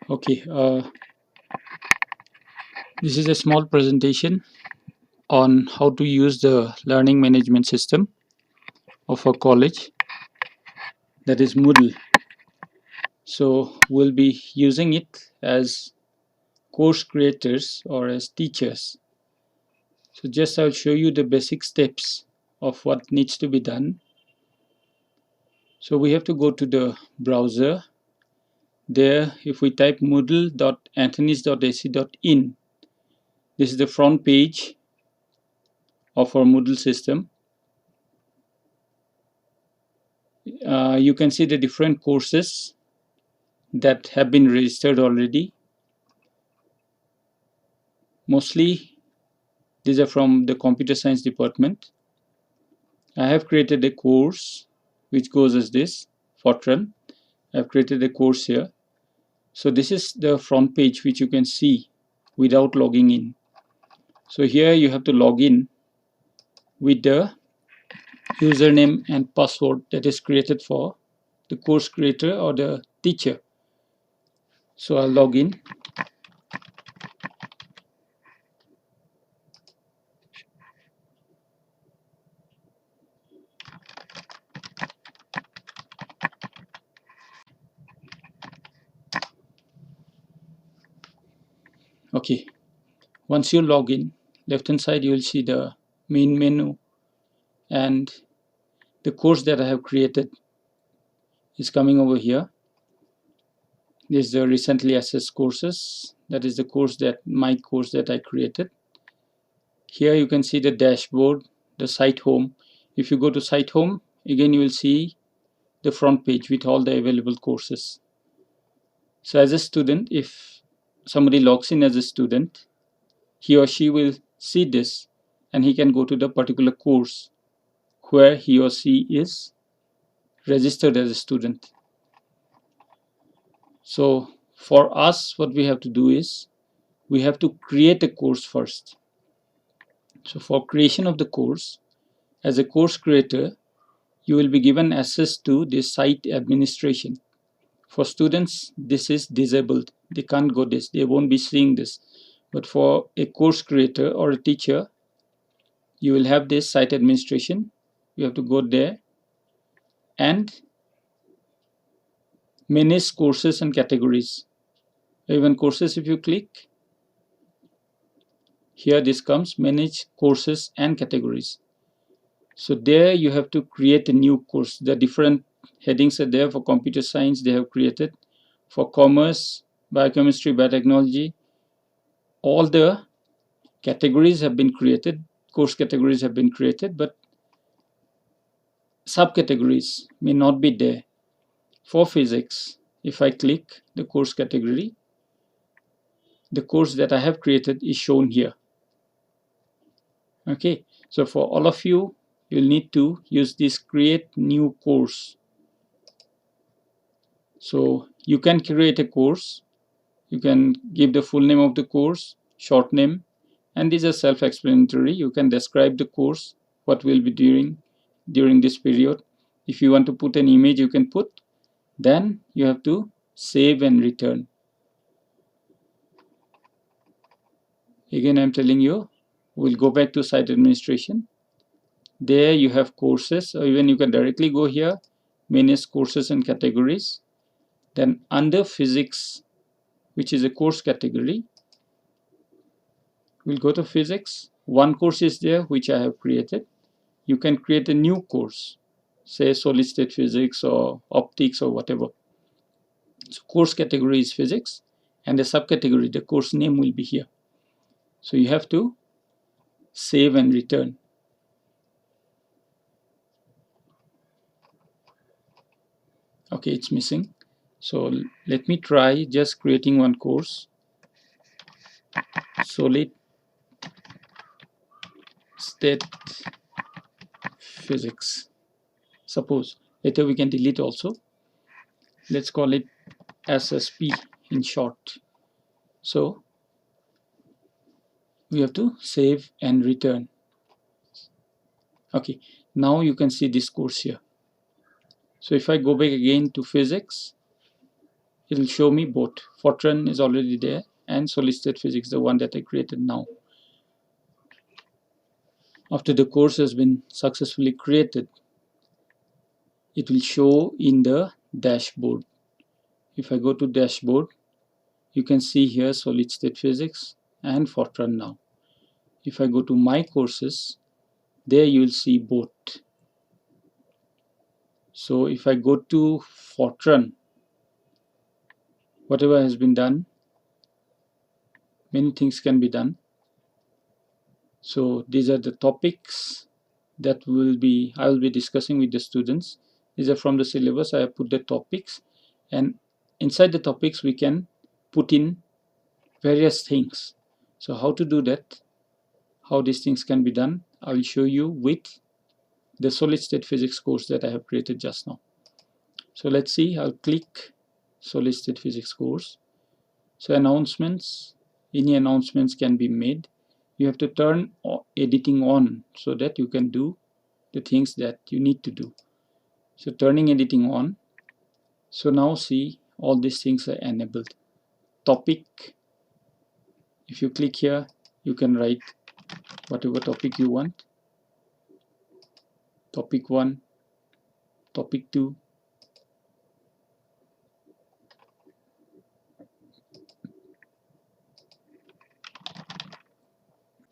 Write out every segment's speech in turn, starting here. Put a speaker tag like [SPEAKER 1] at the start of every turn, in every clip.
[SPEAKER 1] Okay, this is a small presentation on how to use the learning management system of a college, that is Moodle. So we'll be using it as course creators or as teachers. So just I'll show you the basic steps of what needs to be done. So we have to go to the browser. There, if we type moodle.anthonys.ac.in, this is the front page of our Moodle system. You can see the different courses that have been registered already. Mostly these are from the computer science department. I have created a course which goes as this, Fortran. I have created a course here. So this is the front page which you can see without logging in. So here you have to log in with the username and password that is created for the course creator or the teacher. So I'll log in. Okay, once you log in, left hand side you will see the main menu, and the course that I have created is coming over here. This is the recently assessed courses. That is the course that my course that I created. Here you can see the dashboard, the site home. If you go to site home, again you will see the front page with all the available courses. So as a student, if somebody logs in as a student, he or she will see this and he can go to the particular course where he or she is registered as a student. So for us, what we have to do is we have to create a course first. So for creation of the course, as a course creator, you will be given access to the site administration. For students, this is disabled. They can't go this. They won't be seeing this. But for a course creator or a teacher, you will have this site administration. You have to go there and manage courses and categories. Even courses, if you click, here this comes manage courses and categories. So there you have to create a new course. The different headings are there. For computer science, they have created. For commerce, biochemistry, biotechnology, all the categories have been created. Course categories have been created, but subcategories may not be there. For physics, if I click the course category, the course that I have created is shown here. Okay, so for all of you, you'll need to use this create new course. So you can create a course. You can give the full name of the course, short name, and these are self-explanatory. You can describe the course, what will be during this period. If you want to put an image, you can put. Then you have to save and return. Again, I'm telling you, we'll go back to site administration. There you have courses, or even you can directly go here, manage courses and categories. Then under physics, which is a course category, we'll go to physics. One course is there which I have created. You can create a new course, say solid state physics or optics or whatever. So course category is physics, and the subcategory, the course name will be here. So you have to save and return. Okay, it's missing. So let me try just creating one course, solid state physics. Suppose later we can delete also. Let's call it SSP in short. So we have to save and return. Okay, now you can see this course here. So if I go back again to physics, it will show me both. Fortran is already there and solid state physics, the one that I created now. After the course has been successfully created, it will show in the dashboard. If I go to dashboard, you can see here solid state physics and Fortran now. If I go to my courses, there you will see both. So if I go to Fortran, whatever has been done, many things can be done. So these are the topics that I will be discussing with the students. These are from the syllabus. I have put the topics, and inside the topics we can put in various things. So how to do that, how these things can be done, I will show you with the solid state physics course that I have created just now. So let's see. I'll click solid state physics course. So announcements, any announcements can be made. You have to turn editing on so that you can do the things that you need to do. So turning editing on. So now see, all these things are enabled. Topic, if you click here, you can write whatever topic you want. Topic 1, topic 2,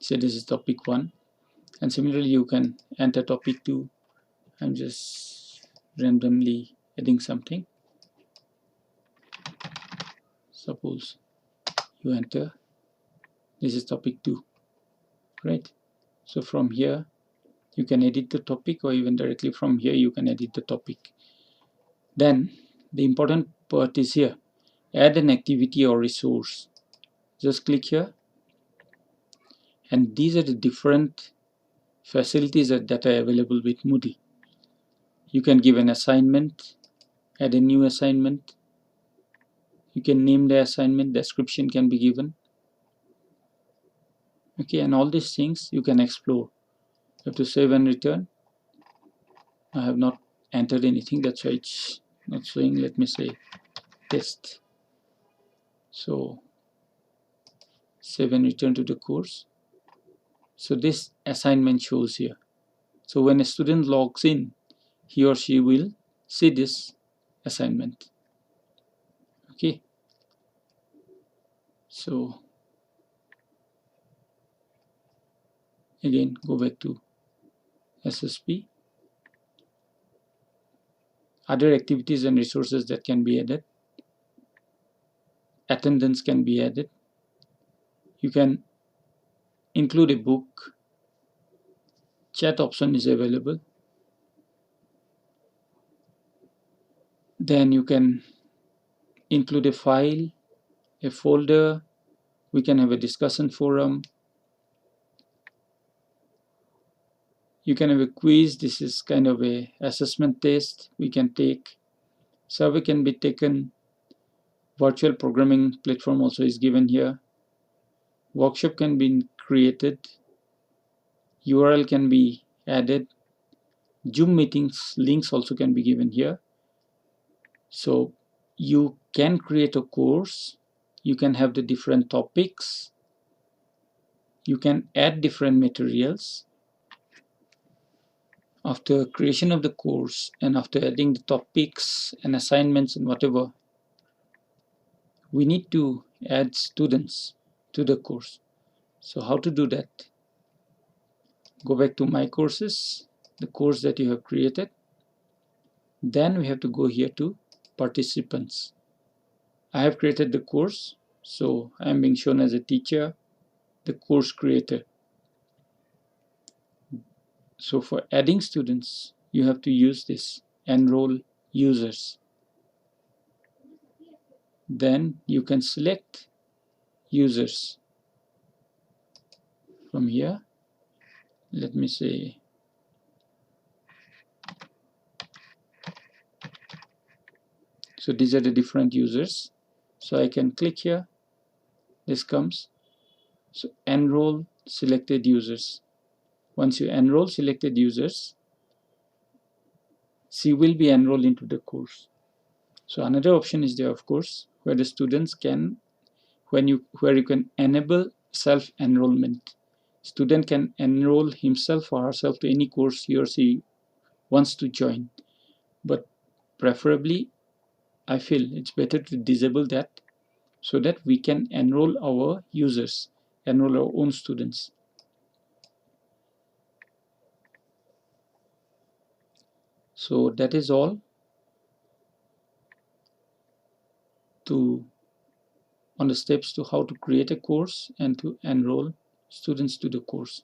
[SPEAKER 1] so this is topic 1, and similarly you can enter topic 2. I'm just randomly adding something. Suppose you enter, this is topic 2, right? So from here you can edit the topic, or even directly from here you can edit the topic. Then the important part is here, add an activity or resource. Just click here, and these are the different facilities that are available with Moodle. You can give an assignment, add a new assignment. You can name the assignment, description can be given. Okay, and all these things you can explore. You have to save and return. I have not entered anything, that's why it's not showing. Let me say test. So save and return to the course. So this assignment shows here. So when a student logs in, he or she will see this assignment. Okay, so again go back to SSP. Other activities and resources that can be added. Attendance can be added. You can include a book. Chat option is available. Then you can include a file, a folder. We can have a discussion forum. You can have a quiz. This is kind of a assessment test we can take. Survey can be taken. Virtual programming platform also is given here. Workshop can be created. URL can be added. Zoom meetings links also can be given here. So you can create a course. You can have the different topics. You can add different materials. After creation of the course and after adding the topics and assignments and whatever, we need to add students to the course. So how to do that? Go back to my courses, the course that you have created. Then we have to go here to participants. I have created the course, so I am being shown as a teacher, the course creator. So for adding students, you have to use this enroll users. Then you can select users from here. Let me say so these are the different users. So I can click here, this comes. So enroll selected users. Once you enroll selected users, she will be enrolled into the course. So another option is there, of course, where the students can, where you can enable self-enrollment. Student can enroll himself or herself to any course he or she wants to join. But preferably, I feel it's better to disable that so that we can enroll our users, enroll our own students. So that is all on the steps to how to create a course and to enroll students to the course.